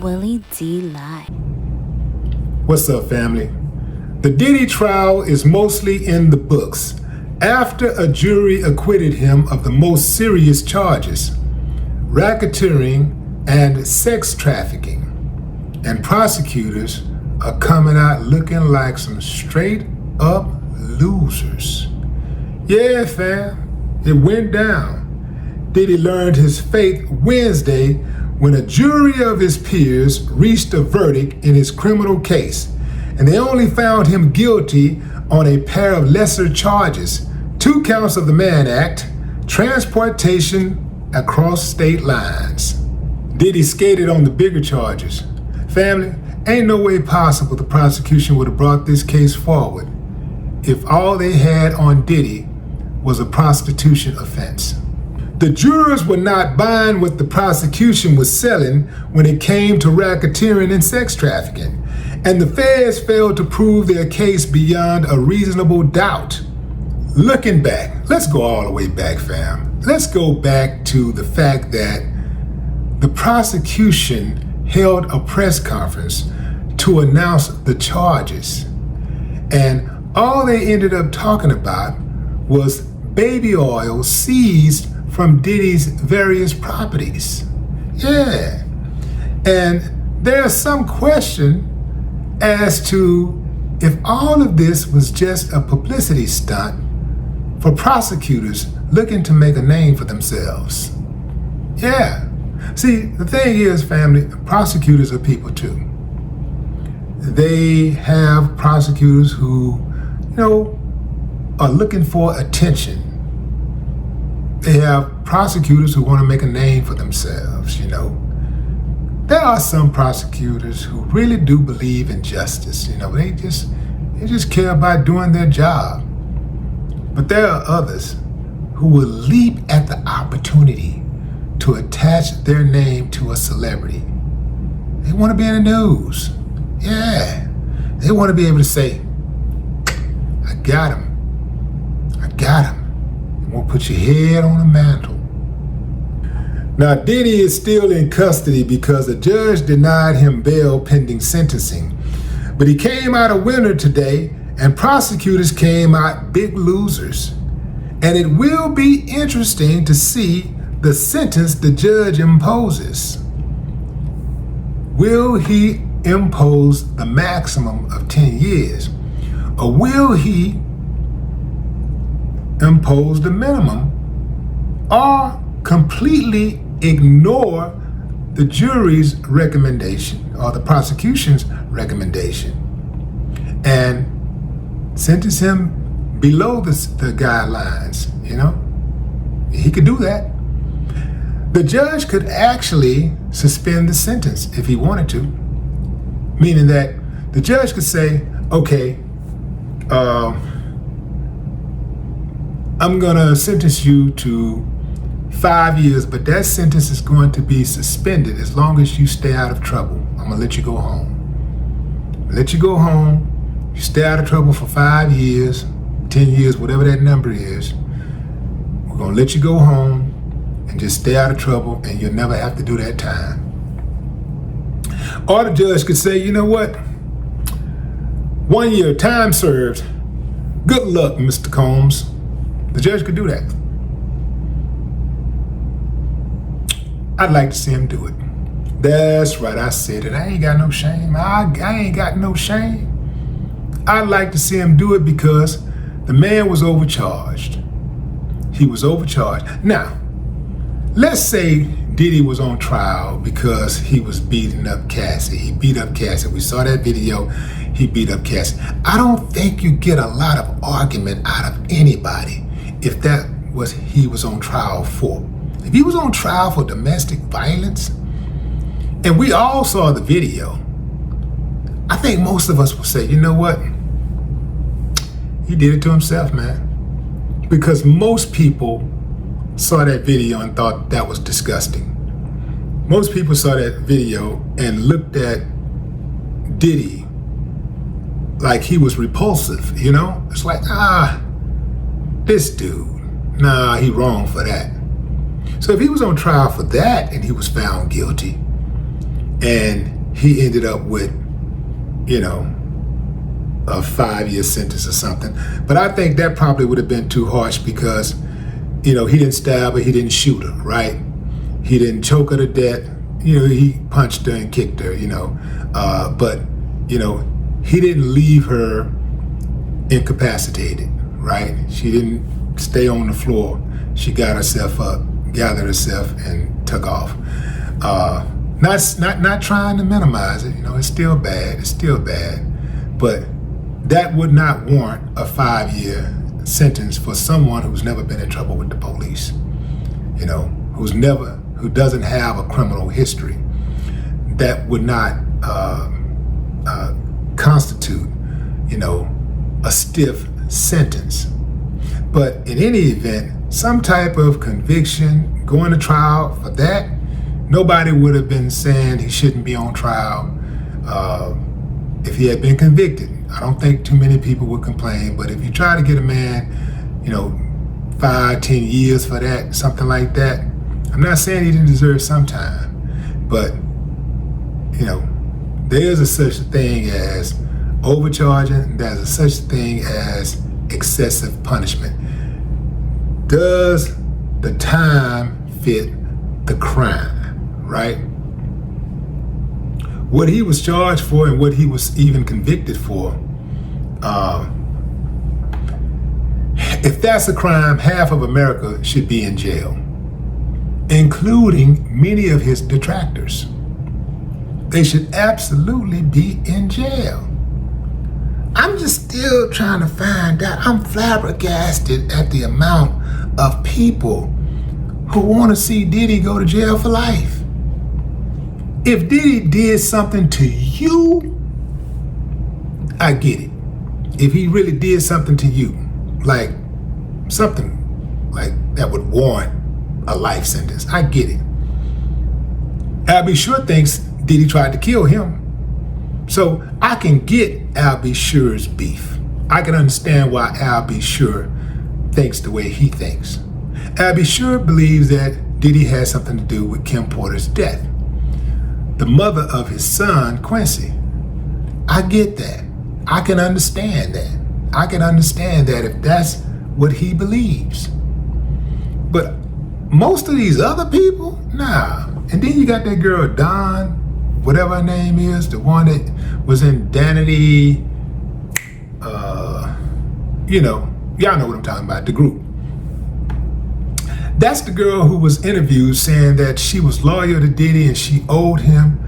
Willie D. Live. What's up, family? The Diddy trial is mostly in the books after a jury acquitted him of the most serious charges: racketeering and sex trafficking. And prosecutors are coming out looking like some straight up losers. Yeah, fam, it went down. Diddy learned his fate Wednesday when a jury of his peers reached a verdict in his criminal case, and they only found him guilty on a pair of lesser charges: 2 counts of the Mann Act, transportation across state lines. Diddy skated on the bigger charges. Family, ain't no way possible the prosecution would have brought this case forward if all they had on Diddy was a prostitution offense. The jurors were not buying what the prosecution was selling when it came to racketeering and sex trafficking, and the feds failed to prove their case beyond a reasonable doubt. Looking back, let's go all the way back, fam. Let's go back to the fact that the prosecution held a press conference to announce the charges, and all they ended up talking about was baby oil seized from Diddy's various properties. Yeah. And there's some question as to if all of this was just a publicity stunt for prosecutors looking to make a name for themselves. Yeah. See, the thing is, family, prosecutors are people too. They have prosecutors who, are looking for attention. They have prosecutors who want to make a name for themselves, There are some prosecutors who really do believe in justice, They just care about doing their job. But there are others who will leap at the opportunity to attach their name to a celebrity. They want to be in the news. Yeah. They want to be able to say, I got him. Won't put your head on the mantle. Now, Diddy is still in custody because a judge denied him bail pending sentencing. But he came out a winner today, and prosecutors came out big losers. And it will be interesting to see the sentence the judge imposes. Will he impose the maximum of 10 years? Or will he impose the minimum, or completely ignore the jury's recommendation or the prosecution's recommendation and sentence him below the guidelines? He could do that. The judge could actually suspend the sentence if he wanted to, meaning that the judge could say, okay, I'm gonna sentence you to 5 years, but that sentence is going to be suspended as long as you stay out of trouble. I'm gonna let you go home. You stay out of trouble for 5 years, 10 years, whatever that number is. We're gonna let you go home and just stay out of trouble, and you'll never have to do that time. Or the judge could say, you know what? 1 year, time served. Good luck, Mr. Combs. The judge could do that. I'd like to see him do it. That's right, I said it. I ain't got no shame. I ain't got no shame. I'd like to see him do it because the man was overcharged. He was overcharged. Now, let's say Diddy was on trial because he was beating up Cassie. He beat up Cassie. We saw that video. He beat up Cassie. I don't think you get a lot of argument out of anybody if that was he was on trial for. If he was on trial for domestic violence, and we all saw the video, I think most of us will say, you know what? He did it to himself, man. Because most people saw that video and thought that was disgusting. Most people saw that video and looked at Diddy like he was repulsive, It's like, this dude, he wrong for that. So if he was on trial for that and he was found guilty, and he ended up with, you know, a 5-year sentence or something. But I think that probably would have been too harsh because, you know, he didn't stab her, he didn't shoot her, right? He didn't choke her to death. You know, he punched her and kicked her, you know. But, you know, he didn't leave her incapacitated, right? She didn't stay on the floor. She got herself up, gathered herself, and took off. Not trying to minimize it, you know, it's still bad, but that would not warrant a 5-year sentence for someone who's never been in trouble with the police, you know, who doesn't have a criminal history. That would not constitute, you know, a stiff sentence. But in any event, some type of conviction, going to trial for that, nobody would have been saying he shouldn't be on trial if he had been convicted. I don't think too many people would complain, but if you try to get a man, you know, 5-10 years for that, something like that, I'm not saying he didn't deserve some time, but, you know, there's a such a thing as overcharging, there's a such thing as excessive punishment. Does the time fit the crime, right? What he was charged for and what he was even convicted for, if that's a crime, half of America should be in jail, including many of his detractors. They should absolutely be in jail. I'm just still trying to find out. I'm flabbergasted at the amount of people who want to see Diddy go to jail for life. If Diddy did something to you, I get it. If he really did something to you, like something like that would warrant a life sentence, I get it. Al B. Sure thinks Diddy tried to kill him. So I can get Al B. Sure's beef. I can understand why Al B. Sure thinks the way he thinks. Al B. Sure believes that Diddy had something to do with Kim Porter's death, the mother of his son, Quincy. I get that. I can understand that. I can understand that if that's what he believes. But most of these other people, nah. And then you got that girl, Dawn, whatever her name is, the one that was in Danity, you know, y'all know what I'm talking about, the group. That's the girl who was interviewed saying that she was loyal to Diddy and she owed him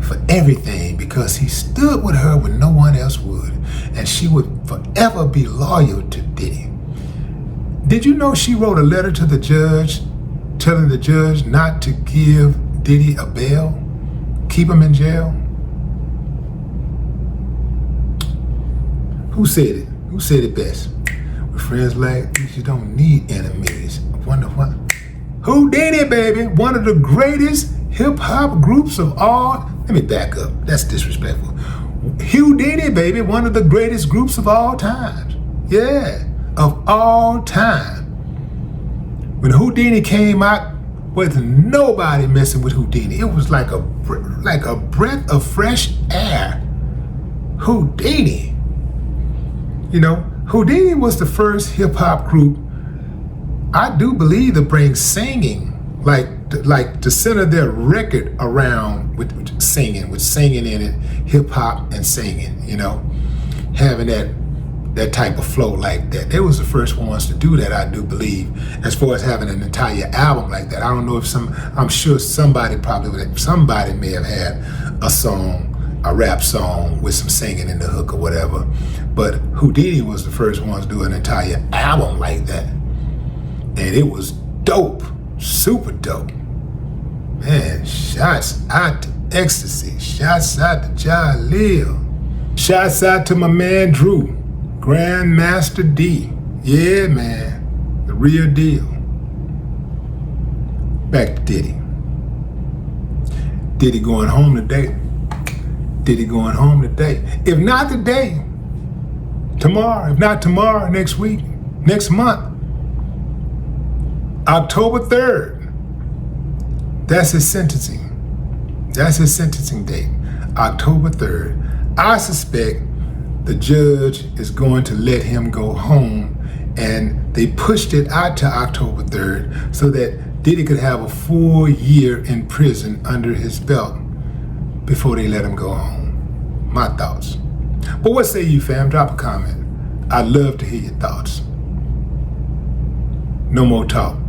for everything because he stood with her when no one else would. And she would forever be loyal to Diddy. Did you know she wrote a letter to the judge telling the judge not to give Diddy a bail, keep him in jail? Who said it? Who said it best? With friends like these, you don't need enemies. I wonder what? Who did it, baby? One of the greatest hip-hop groups of all. Let me back up. That's disrespectful. Who did it, baby? One of the greatest groups of all time. Yeah, of all time. When Houdini came out, was nobody messing with Houdini. It was like a breath of fresh air. Houdini. You know, Houdini was the first hip hop group, I do believe, to bring singing, like to center their record around with singing in it, hip hop and singing. You know, having that type of flow like that. They was the first ones to do that, I do believe. As far as having an entire album like that, I don't know if I'm sure somebody may have had a song, a rap song with some singing in the hook or whatever. But Houdini was the first ones to do an entire album like that. And it was dope, super dope. Man, shots out to Ecstasy, shots out to Jaleel, shots out to my man Drew, Grandmaster D. Yeah, man, the real deal. Back to Diddy. Diddy going home today. Diddy going home today. If not today, tomorrow. If not tomorrow, next week, next month. October 3rd. That's his sentencing. That's his sentencing date. October 3rd. I suspect the judge is going to let him go home, and they pushed it out to October 3rd so that Diddy could have a full year in prison under his belt before they let him go home. My thoughts. But what say you, fam? Drop a comment. I'd love to hear your thoughts. No more talk.